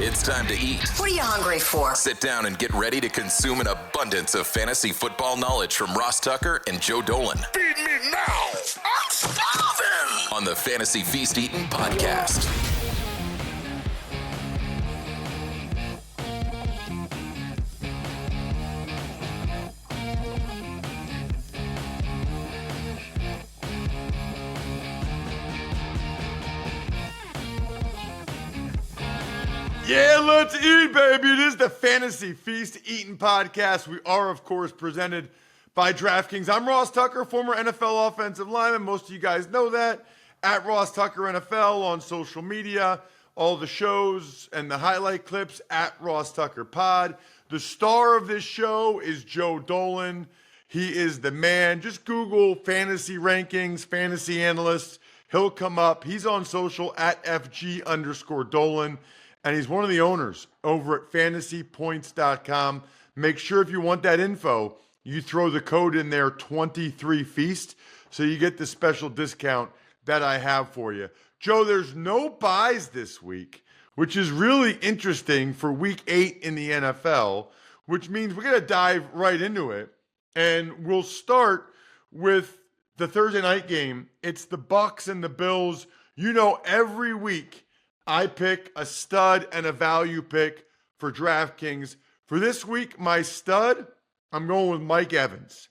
It's time to eat. What are you hungry for? Sit down and get ready to consume an abundance of fantasy football knowledge from Ross Tucker and Joe Dolan. Feed me now. I'm starving. On the Fantasy Feast Eating Podcast. Yeah, let's eat, baby. It is the Fantasy Feast Eating Podcast. We are, of course, presented by DraftKings. I'm Ross Tucker, former NFL offensive lineman. Most of you guys know that. At Ross Tucker NFL on social media. All the shows and the highlight clips at Ross Tucker Pod. The star of this show is Joe Dolan. He is the man. Just Google fantasy rankings, fantasy analysts. He'll come up. He's on social at FG_Dolan. And he's one of the owners over at fantasypoints.com. Make sure if you want that info, you throw the code in there, 23feast, so you get the special discount that I have for you. Joe, there's no buys this week, which is really interesting for week 8 in the NFL, which means we're going to dive right into it. And we'll start with the Thursday night game. It's the Bucs and the Bills. You know, every week, I pick a stud and a value pick for DraftKings. For this week, my stud, I'm going with Mike Evans.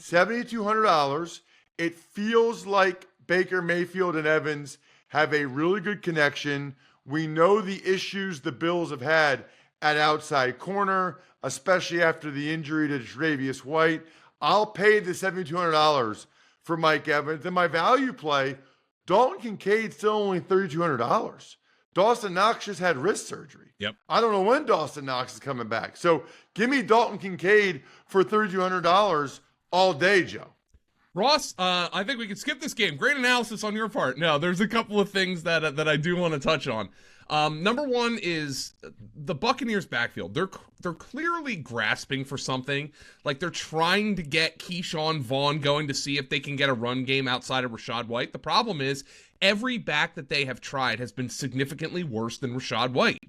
$7,200. It feels like Baker Mayfield and Evans have a really good connection. We know the issues the Bills have had at outside corner, especially after the injury to Tre'Davious White. I'll pay the $7,200 for Mike Evans. And my value play, Dalton Kincaid, still only $3,200. Dawson Knox just had wrist surgery. Yep. I don't know when Dawson Knox is coming back. So give me Dalton Kincaid for $3,200 all day, Joe. Ross, I think we can skip this game. Great analysis on your part. No, there's a couple of things that I do want to touch on. Number one is the Buccaneers backfield. They're clearly grasping for something. Like they're trying to get Keyshawn Vaughn going to see if they can get a run game outside of Rachaad White. The problem is every back that they have tried has been significantly worse than Rachaad White.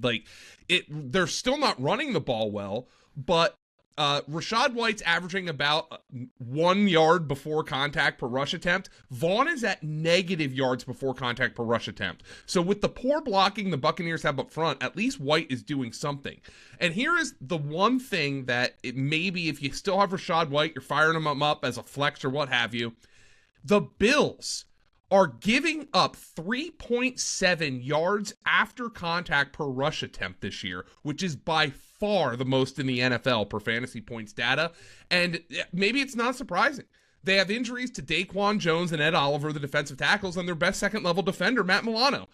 They're still not running the ball well, but Rachaad White's averaging about 1 yard before contact per rush attempt. Vaughn is at negative yards before contact per rush attempt. So with the poor blocking the Buccaneers have up front, at least White is doing something. And here is the one thing that maybe if you still have Rachaad White, you're firing him up as a flex or what have you. The Bills are giving up 3.7 yards after contact per rush attempt this year, which is by far the most in the NFL per fantasy points data. And maybe it's not surprising. They have injuries to Daquan Jones and Ed Oliver, the defensive tackles, and their best second-level defender, Matt Milano,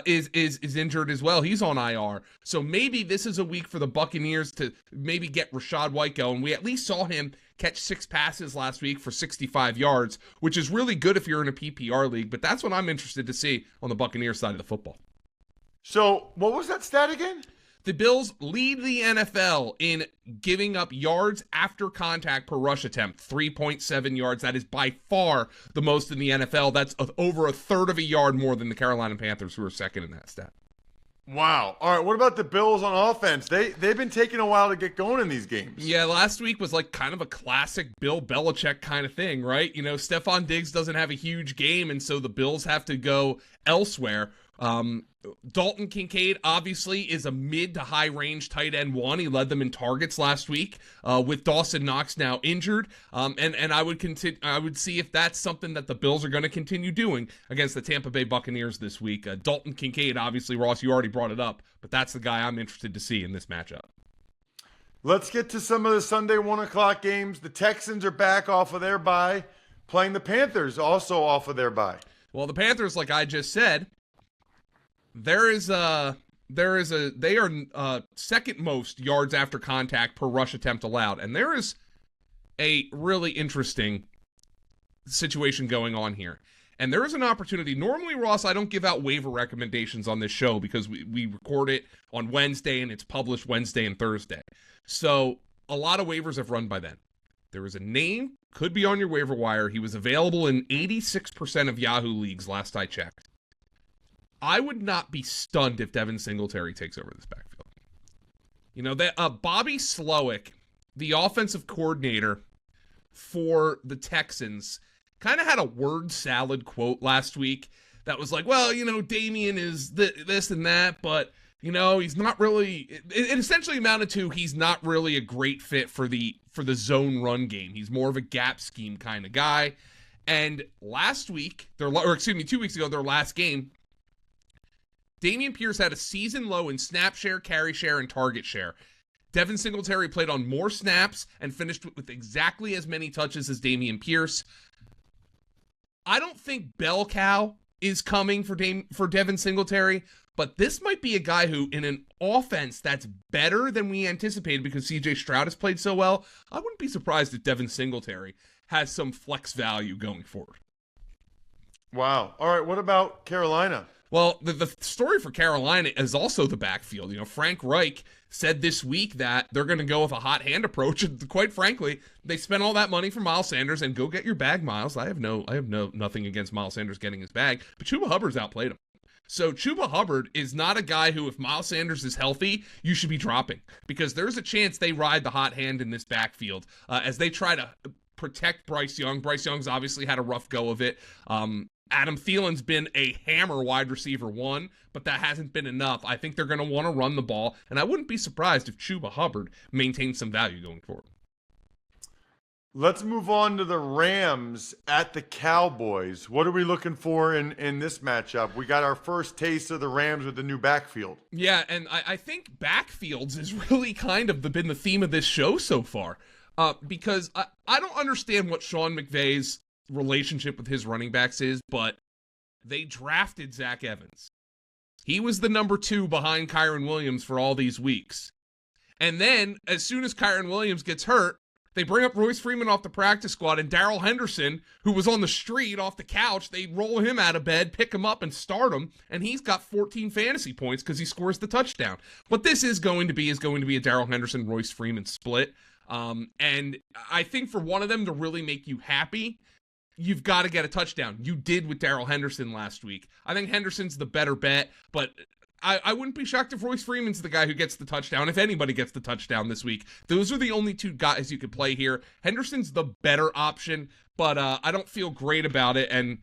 is injured as well. He's on IR. So maybe this is a week for the Buccaneers to maybe get Rachaad White going. We at least saw him catch 6 passes last week for 65 yards, which is really good if you're in a PPR league, but that's what I'm interested to see on the Buccaneers side of the football. So what was that stat again? The Bills lead the NFL in giving up yards after contact per rush attempt, 3.7 yards. That is by far the most in the NFL. That's over a third of a yard more than the Carolina Panthers, who are second in that stat. Wow. All right, what about the Bills on offense? They've been taking a while to get going in these games. Yeah, last week was like kind of a classic Bill Belichick kind of thing, right? You know, Stephon Diggs doesn't have a huge game, and so the Bills have to go elsewhere. Dalton Kincaid obviously is a mid to high range tight end one. He led them in targets last week with Dawson Knox now injured. And I would see if that's something that the Bills are going to continue doing against the Tampa Bay Buccaneers this week. Dalton Kincaid, obviously, Ross, you already brought it up, but that's the guy I'm interested to see in this matchup. Let's get to some of the Sunday 1 o'clock games. The Texans are back off of their bye, playing the Panthers also off of their bye. Well, the Panthers, like I just said, they are second most yards after contact per rush attempt allowed. And there is a really interesting situation going on here. And there is an opportunity. Normally, Ross, I don't give out waiver recommendations on this show because we record it on Wednesday and it's published Wednesday and Thursday. So a lot of waivers have run by then. There is a name, could be on your waiver wire. He was available in 86% of Yahoo leagues last I checked. I would not be stunned if Devin Singletary takes over this backfield. You know, that Bobby Slowick, the offensive coordinator for the Texans, kind of had a word salad quote last week that was like, well, you know, Damian is this and that, but, you know, he's not really, it essentially amounted to he's not really a great fit for the zone run game. He's more of a gap scheme kind of guy. And last week, 2 weeks ago, their last game, Dameon Pierce had a season low in snap share, carry share, and target share. Devin Singletary played on more snaps and finished with exactly as many touches as Dameon Pierce. I don't think bell cow is coming for Devin Singletary, but this might be a guy who, in an offense that's better than we anticipated because CJ Stroud has played so well, I wouldn't be surprised if Devin Singletary has some flex value going forward. Wow. All right, what about Carolina? Well, the story for Carolina is also the backfield. You know, Frank Reich said this week that they're going to go with a hot hand approach. And quite frankly, they spent all that money for Miles Sanders, and go get your bag, Miles. I have nothing against Miles Sanders getting his bag, but Chuba Hubbard's outplayed him. So Chuba Hubbard is not a guy who, if Miles Sanders is healthy, you should be dropping, because there's a chance they ride the hot hand in this backfield as they try to protect Bryce Young. Bryce Young's obviously had a rough go of it. Adam Thielen's been a hammer wide receiver 1, but that hasn't been enough. I think they're going to want to run the ball, and I wouldn't be surprised if Chuba Hubbard maintains some value going forward. Let's move on to the Rams at the Cowboys. What are we looking for in this matchup? We got our first taste of the Rams with the new backfield. Yeah, and I think backfields is really kind of been the theme of this show so far, because I don't understand what Sean McVay's relationship with his running backs is, but they drafted Zach Evans. He was the number 2 behind Kyren Williams for all these weeks. And then, as soon as Kyren Williams gets hurt, they bring up Royce Freeman off the practice squad, and Darrell Henderson, who was on the street off the couch, they roll him out of bed, pick him up, and start him, and he's got 14 fantasy points because he scores the touchdown. What this is going to be a Darrell Henderson, Royce Freeman split. And I think for one of them to really make you happy, you've got to get a touchdown. You did with Darrell Henderson last week. I think Henderson's the better bet, but I wouldn't be shocked if Royce Freeman's the guy who gets the touchdown, if anybody gets the touchdown this week. Those are the only 2 guys you could play here. Henderson's the better option, but I don't feel great about it. And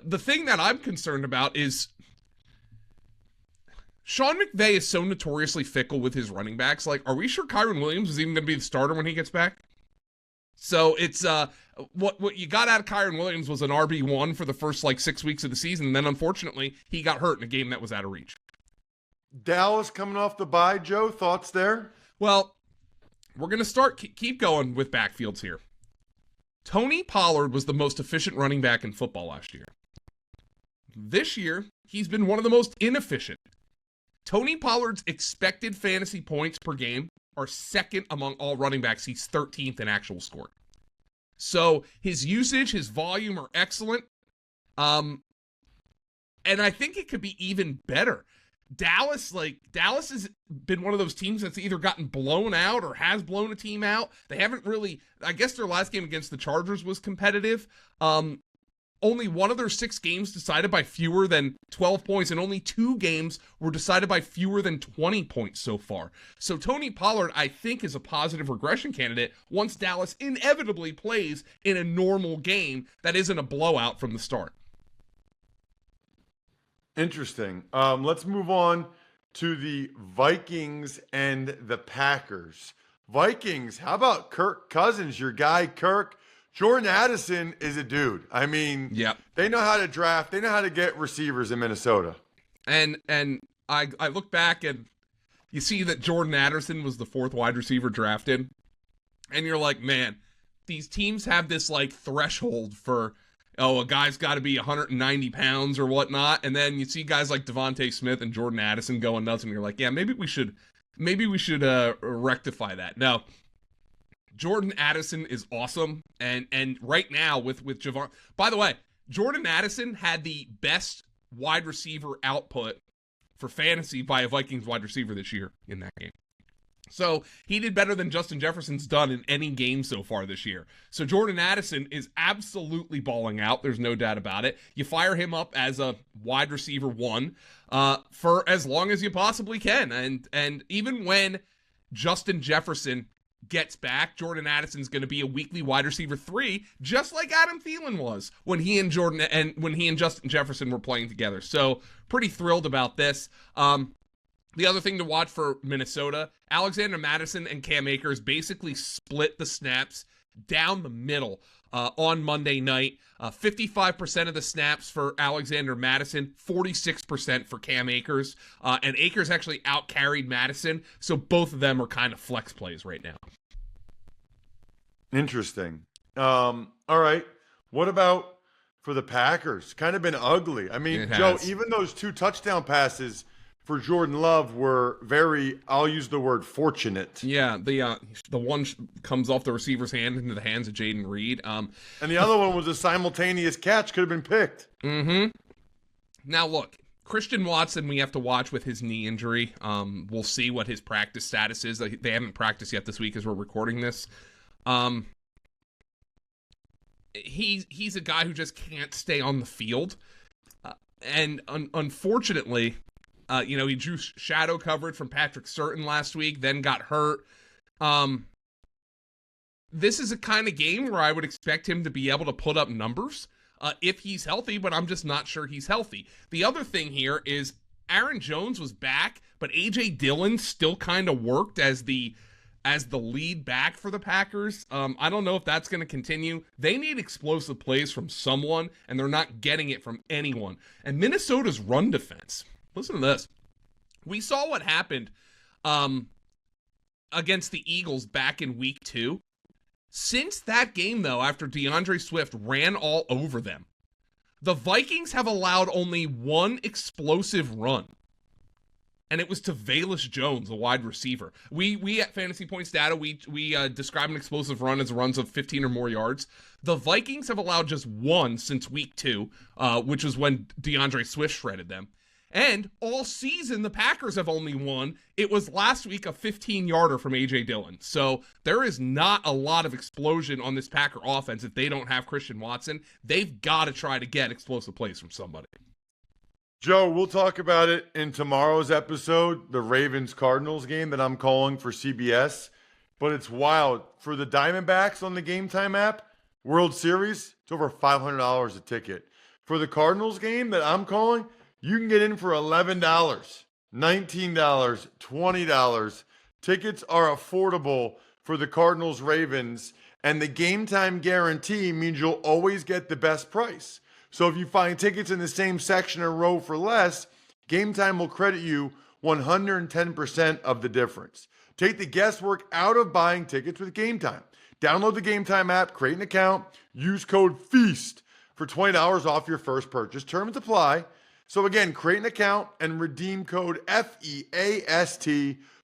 the thing that I'm concerned about is Sean McVay is so notoriously fickle with his running backs. Like, are we sure Kyren Williams is even going to be the starter when he gets back? So it's what you got out of Kyren Williams was an RB1 for the first 6 weeks of the season, and then unfortunately he got hurt in a game that was out of reach. Dallas coming off the bye, Joe. Thoughts there? Well, we're going to keep going with backfields here. Tony Pollard was the most efficient running back in football last year. This year, he's been one of the most inefficient. Tony Pollard's expected fantasy points per game are second among all running backs. He's 13th in actual score. So his usage, his volume are excellent. And I think it could be even better. Dallas has been one of those teams that's either gotten blown out or has blown a team out. They haven't really, I guess their last game against the Chargers was competitive. Only one of their 6 games decided by fewer than 12 points, and only 2 games were decided by fewer than 20 points so far. So Tony Pollard, I think, is a positive regression candidate once Dallas inevitably plays in a normal game that isn't a blowout from the start. Interesting. Let's move on to the Vikings and the Packers. Vikings, how about Kirk Cousins, your guy Kirk? Jordan Addison is a dude. I mean, yep. They know how to draft. They know how to get receivers in Minnesota. And I look back and you see that Jordan Addison was the 4th wide receiver drafted. And you're like, man, these teams have this threshold for, a guy's got to be 190 pounds or whatnot. And then you see guys like Devontae Smith and Jordan Addison going nuts. And you're like, yeah, maybe we should rectify that. Now, Jordan Addison is awesome, and right now with Javon. By the way, Jordan Addison had the best wide receiver output for fantasy by a Vikings wide receiver this year in that game. So he did better than Justin Jefferson's done in any game so far this year. So Jordan Addison is absolutely balling out. There's no doubt about it. You fire him up as a wide receiver 1 for as long as you possibly can, and even when Justin Jefferson gets back, Jordan Addison's going to be a weekly wide receiver 3, just like Adam Thielen was when he and Justin Jefferson were playing together. So pretty thrilled about this. The other thing to watch for Minnesota, Alexander Mattison and Cam Akers basically split the snaps down the middle on Monday night. 55% of the snaps for Alexander Mattison, 46% for Cam Akers. And Akers actually out-carried Mattison, so both of them are kind of flex plays right now. Interesting. All right. What about for the Packers? Kind of been ugly. I mean, Joe, even those 2 touchdown passes for Jordan Love were very, I'll use the word fortunate. Yeah, the one comes off the receiver's hand into the hands of Jaden Reed. And the other one was a simultaneous catch, could have been picked. Mm-hmm. Now, look, Christian Watson, we have to watch with his knee injury. We'll see what his practice status is. They haven't practiced yet this week as we're recording this. He's a guy who just can't stay on the field. And unfortunately... he drew shadow coverage from Patrick Surtain last week, then got hurt. This is a kind of game where I would expect him to be able to put up numbers if he's healthy, but I'm just not sure he's healthy. The other thing here is Aaron Jones was back, but A.J. Dillon still kind of worked as the lead back for the Packers. I don't know if that's going to continue. They need explosive plays from someone, and they're not getting it from anyone. And Minnesota's run defense... Listen to this. We saw what happened against the Eagles back in week 2. Since that game, though, after DeAndre Swift ran all over them, the Vikings have allowed only one explosive run. And it was to Velus Jones, a wide receiver. We at Fantasy Points Data, we describe an explosive run as runs of 15 or more yards. The Vikings have allowed just one since week 2, which was when DeAndre Swift shredded them. And all season, the Packers have only won. It was last week a 15-yarder from A.J. Dillon. So there is not a lot of explosion on this Packer offense if they don't have Christian Watson. They've got to try to get explosive plays from somebody. Joe, we'll talk about it in tomorrow's episode, the Ravens-Cardinals game that I'm calling for CBS. But it's wild. For the Diamondbacks on the Game Time app, World Series, it's over $500 a ticket. For the Cardinals game that I'm calling, you can get in for $11, $19, $20. Tickets are affordable for the Cardinals-Ravens, and the Game Time guarantee means you'll always get the best price. So if you find tickets in the same section or row for less, Game Time will credit you 110% of the difference. Take the guesswork out of buying tickets with Game Time. Download the Game Time app, create an account, use code FEAST for $20 off your first purchase. Terms apply. So again, create an account and redeem code FEAST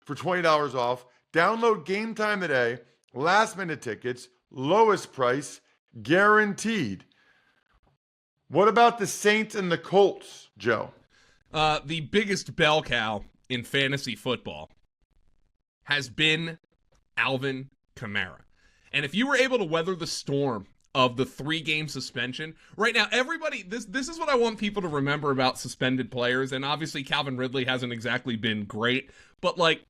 for $20 off. Download Game Time today. Last minute tickets, lowest price, guaranteed. What about the Saints and the Colts, Joe? The biggest bell cow in fantasy football has been Alvin Kamara. And if you were able to weather the storm of the 3-game suspension. Right now, everybody, this is what I want people to remember about suspended players, and obviously Calvin Ridley hasn't exactly been great, but like,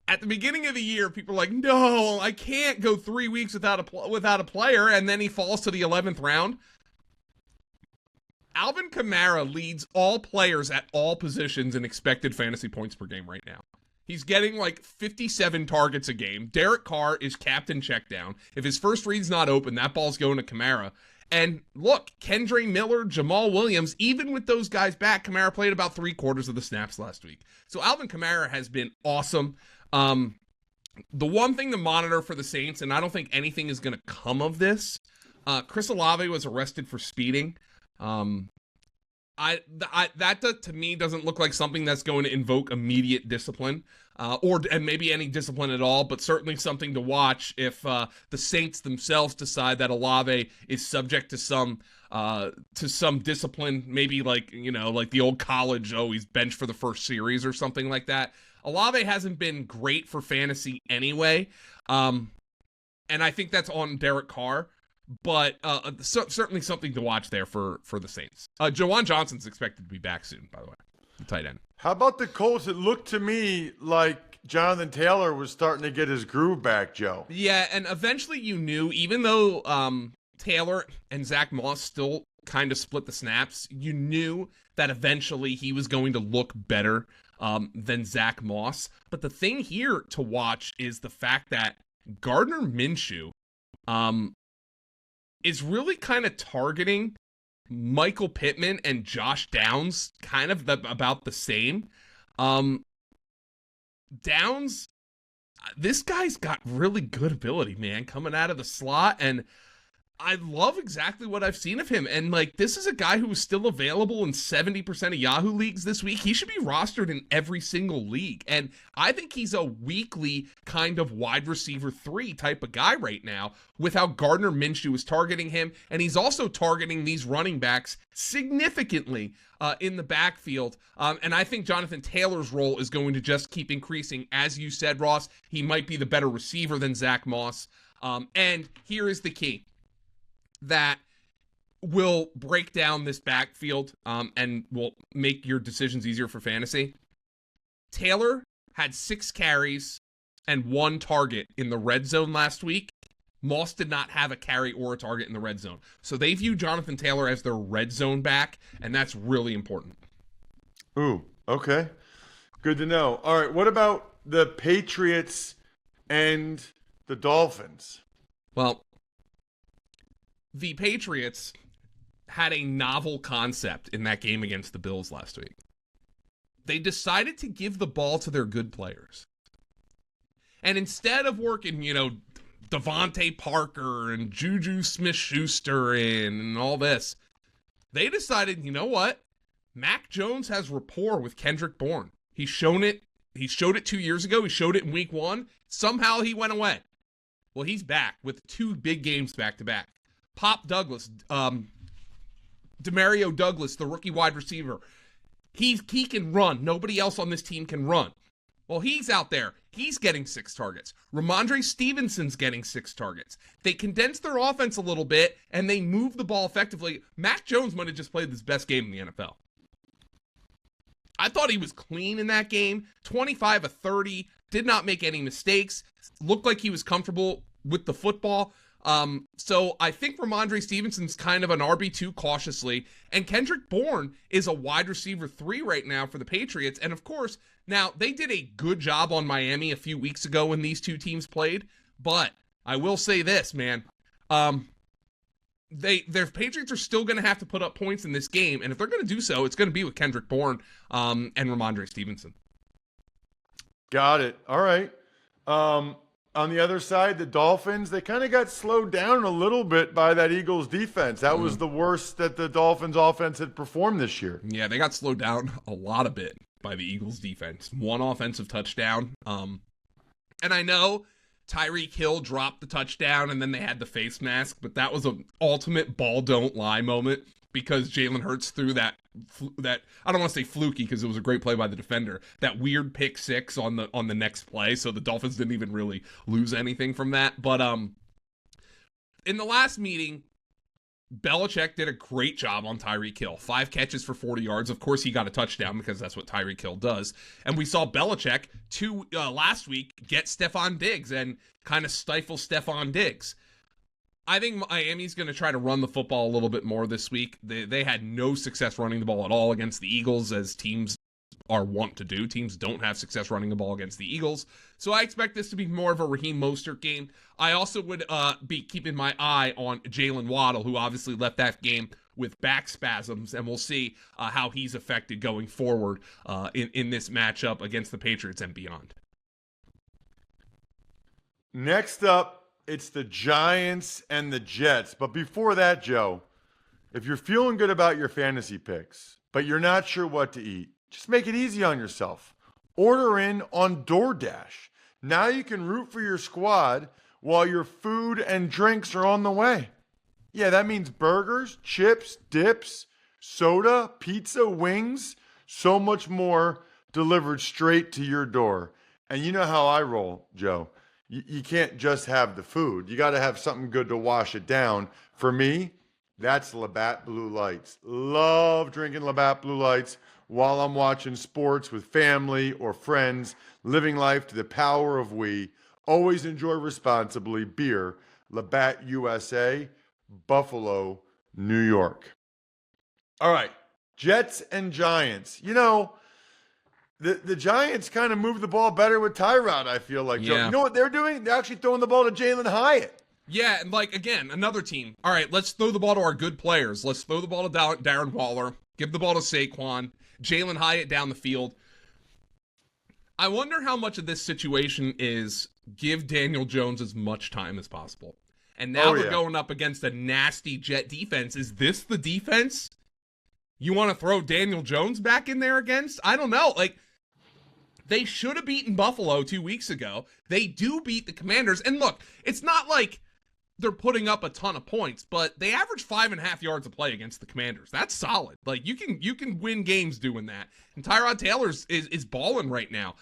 at the beginning of the year, people are like, no, I can't go 3 weeks without a player, and then he falls to the 11th round. Alvin Kamara leads all players at all positions in expected fantasy points per game right now. He's getting like 57 targets a game. Derek Carr is captain check down. If his first read's not open, that ball's going to Kamara. And look, Kendre Miller, Jamal Williams, even with those guys back, Kamara played about 3/4 of the snaps last week. So Alvin Kamara has been awesome. The one thing to monitor for the Saints, and I don't think anything is going to come of this, Chris Olave was arrested for speeding. That to me doesn't look like something that's going to invoke immediate discipline, and maybe any discipline at all, but certainly something to watch if the Saints themselves decide that Olave is subject to some discipline, maybe like the old college, he's benched for the first series or something like that. Olave hasn't been great for fantasy anyway, and I think that's on Derek Carr. But certainly something to watch there for the Saints. Jawan Johnson's expected to be back soon, by the way, the tight end. How about the Colts? It looked to me like Jonathan Taylor was starting to get his groove back, Joe. Yeah, and eventually you knew, even though Taylor and Zach Moss still kind of split the snaps, you knew that eventually he was going to look better than Zach Moss. But the thing here to watch is the fact that Gardner Minshew is really kind of targeting Michael Pittman and Josh Downs kind of about the same. Downs, this guy's got really good ability, man, coming out of the slot, and I love exactly what I've seen of him. And like, this is a guy who is still available in 70% of Yahoo leagues this week. He should be rostered in every single league. And I think he's a weekly kind of wide receiver 3 type of guy right now with how Gardner Minshew is targeting him. And he's also targeting these running backs significantly in the backfield. And I think Jonathan Taylor's role is going to just keep increasing. As you said, Ross, he might be the better receiver than Zach Moss. And here is the key that will break down this backfield and will make your decisions easier for fantasy. Taylor had 6 carries and 1 target in the red zone last week. Moss did not have a carry or a target in the red zone. So they view Jonathan Taylor as their red zone back, and that's really important. Ooh, okay. Good to know. All right, what about the Patriots and the Dolphins? Well, the Patriots had a novel concept in that game against the Bills last week. They decided to give the ball to their good players. And instead of working, Devontae Parker and Juju Smith-Schuster and all this, they decided, you know what? Mac Jones has rapport with Kendrick Bourne. He showed it 2 years ago. He showed it in week 1. Somehow he went away. Well, he's back with 2 big games back-to-back. Pop Douglas, Demario Douglas, the rookie wide receiver. He can run. Nobody else on this team can run. Well, he's out there. He's getting 6 targets. Ramondre Stevenson's getting 6 targets. They condensed their offense a little bit, and they moved the ball effectively. Mac Jones might have just played his best game in the NFL. I thought he was clean in that game. 25 of 30. Did not make any mistakes. Looked like he was comfortable with the football. So I think Ramondre Stevenson's kind of an RB2 cautiously, and Kendrick Bourne is a wide receiver 3 right now for the Patriots. And of course, now they did a good job on Miami a few weeks ago when these 2 teams played, but I will say this, man, their Patriots are still going to have to put up points in this game, and if they're going to do so, it's going to be with Kendrick Bourne, and Ramondre Stevenson. Got it. All right. On the other side, the Dolphins, they kind of got slowed down a little bit by that Eagles defense. That was the worst that the Dolphins offense had performed this year. Yeah, they got slowed down a lot a bit by the Eagles defense. 1 offensive touchdown. And I know Tyreek Hill dropped the touchdown and then they had the face mask, but that was an ultimate ball don't lie moment because Jalen Hurts threw that I don't want to say fluky because it was a great play by the defender, that weird pick 6 on the next play, so the Dolphins didn't even really lose anything from that. But in the last meeting, Belichick did a great job on Tyreek Hill. 5 catches for 40 yards. Of course, he got a touchdown because that's what Tyreek Hill does. And we saw Belichick last week get Stephon Diggs and kind of stifle Stephon Diggs. I think Miami's going to try to run the football a little bit more this week. They had no success running the ball at all against the Eagles, as teams are wont to do. Teams don't have success running the ball against the Eagles. So I expect this to be more of a Raheem Mostert game. I also would be keeping my eye on Jalen Waddle, who obviously left that game with back spasms, and we'll see how he's affected going forward in this matchup against the Patriots and beyond. Next up, it's the Giants and the Jets. But before that, Joe, if you're feeling good about your fantasy picks, but you're not sure what to eat, just make it easy on yourself. Order in on DoorDash. Now you can root for your squad while your food and drinks are on the way. Yeah, that means burgers, chips, dips, soda, pizza, wings, so much more delivered straight to your door. And you know how I roll, Joe. You can't just have the food. You got to have something good to wash it down. For me, that's Labatt Blue Lights. Love drinking Labatt Blue Lights while I'm watching sports with family or friends, living life to the power of we. Always enjoy responsibly. Beer, Labatt USA, Buffalo, New York. All right, Jets and Giants. You know, the Giants kind of move the ball better with Tyrod, I feel like. Yeah. You know what they're doing? They're actually throwing the ball to Jalen Hyatt. Yeah, and like, again, another team. All right, let's throw the ball to our good players. Let's throw the ball to Darren Waller. Give the ball to Saquon. Jalen Hyatt down the field. I wonder how much of this situation is give Daniel Jones as much time as possible. And now we're going up against a nasty Jet defense. Is this the defense you want to throw Daniel Jones back in there against? I don't know. Like, they should have beaten Buffalo 2 weeks ago. They do beat the Commanders. And look, it's not like they're putting up a ton of points, but they average 5.5 yards a play against the Commanders. That's solid. Like, you can win games doing that. And Tyrod Taylor is balling right now.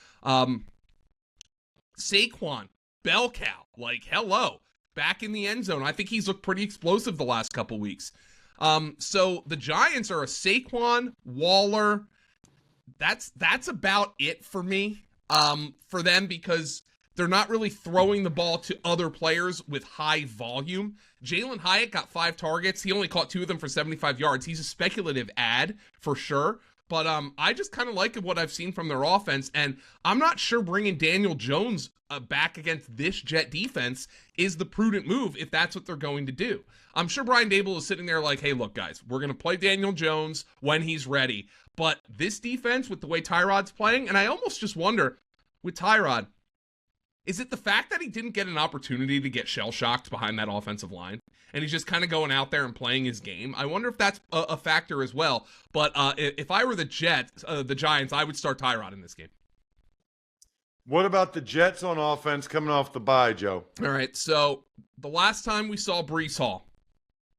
Saquon, bell cow, like, hello, back in the end zone. I think he's looked pretty explosive the last couple weeks. So the Giants are a Saquon, Waller. That's about it for me. For them, because they're not really throwing the ball to other players with high volume. Jalen Hyatt got 5 targets. He only caught 2 of them for 75 yards. He's a speculative ad for sure. But I just kind of like what I've seen from their offense. And I'm not sure bringing Daniel Jones back against this Jet defense is the prudent move if that's what they're going to do. I'm sure Brian Daboll is sitting there like, hey, look, guys, we're going to play Daniel Jones when he's ready. But this defense with the way Tyrod's playing, and I almost just wonder with Tyrod, is it the fact that he didn't get an opportunity to get shell-shocked behind that offensive line, and he's just kind of going out there and playing his game? I wonder if that's a factor as well. But if I were the Giants, I would start Tyrod in this game. What about the Jets on offense coming off the bye, Joe? All right, so the last time we saw Breece Hall,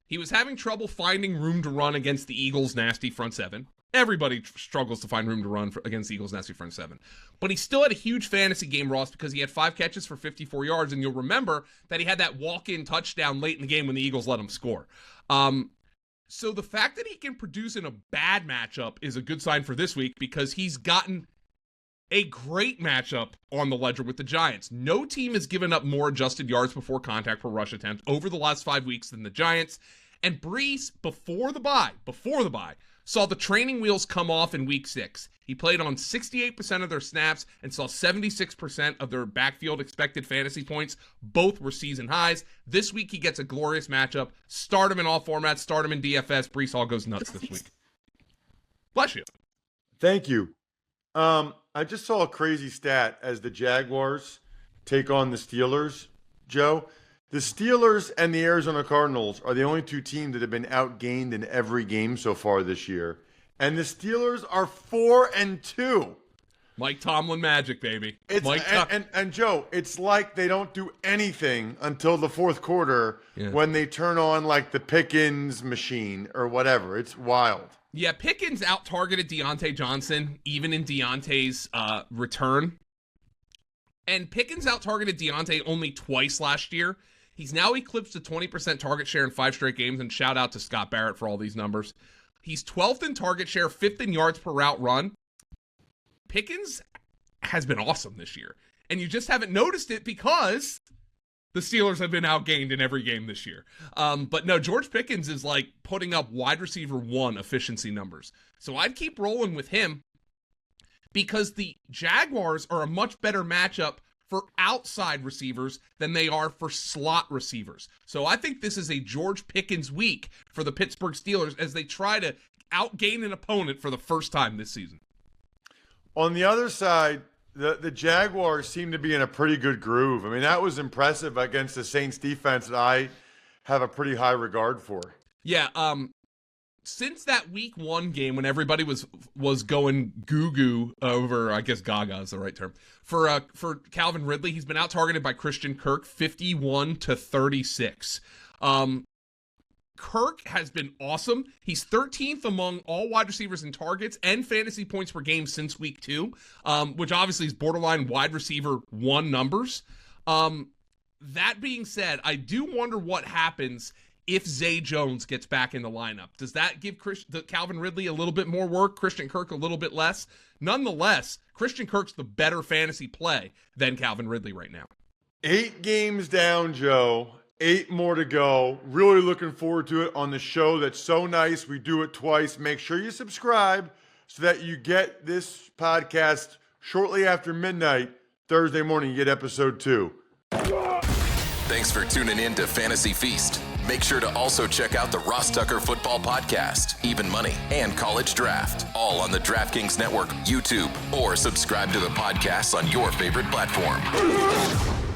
he was having trouble finding room to run against the Eagles' nasty front seven. Everybody struggles to find room to run against the Eagles' nasty front seven. But he still had a huge fantasy game, Ross, because he had 5 catches for 54 yards, and you'll remember that he had that walk-in touchdown late in the game when the Eagles let him score. So the fact that he can produce in a bad matchup is a good sign for this week, because he's gotten a great matchup on the ledger with the Giants. No team has given up more adjusted yards before contact per rush attempt over the last 5 weeks than the Giants. And Breece, before the bye, saw the training wheels come off in week 6. He played on 68% of their snaps and saw 76% of their backfield expected fantasy points. Both were season highs. This week he gets a glorious matchup. Start him in all formats. Start him in DFS. Breece Hall goes nuts this week. Bless you. Thank you. I just saw a crazy stat as the Jaguars take on the Steelers, Joe. The Steelers and the Arizona Cardinals are the only 2 teams that have been outgained in every game so far this year. And the Steelers are 4-2. Mike Tomlin magic, baby. And Joe, it's like they don't do anything until the fourth quarter when they turn on like the Pickens machine or whatever. It's wild. Yeah, Pickens out-targeted Deontay Johnson, even in Deontay's return. And Pickens out-targeted Deontay only twice last year. He's now eclipsed a 20% target share in 5 straight games, and shout out to Scott Barrett for all these numbers. He's 12th in target share, 5th in yards per route run. Pickens has been awesome this year, and you just haven't noticed it because the Steelers have been outgained in every game this year. But no, George Pickens is like putting up wide receiver 1 efficiency numbers. So I'd keep rolling with him because the Jaguars are a much better matchup for outside receivers than they are for slot receivers. So I think this is a George Pickens week for the Pittsburgh Steelers as they try to outgain an opponent for the first time this season. On the other side, the Jaguars seem to be in a pretty good groove. I mean, that was impressive against the Saints defense that I have a pretty high regard for. Yeah, since that week 1 game when everybody was going goo-goo over, I guess gaga is the right term, for Calvin Ridley, he's been out-targeted by Christian Kirk 51-36. Kirk has been awesome. He's 13th among all wide receivers in targets and fantasy points per game since week 2, which obviously is borderline wide receiver 1 numbers. That being said, I do wonder what happens if Zay Jones gets back in the lineup. Does that give Calvin Ridley a little bit more work, Christian Kirk a little bit less? Nonetheless, Christian Kirk's the better fantasy play than Calvin Ridley right now. 8 games down, Joe. 8 more to go. Really looking forward to it on the show that's so nice. We do it twice. Make sure you subscribe so that you get this podcast shortly after midnight, Thursday morning. You get episode 2. Thanks for tuning in to Fantasy Feast. Make sure to also check out the Ross Tucker Football Podcast, Even Money, and College Draft, all on the DraftKings Network, YouTube, or subscribe to the podcast on your favorite platform.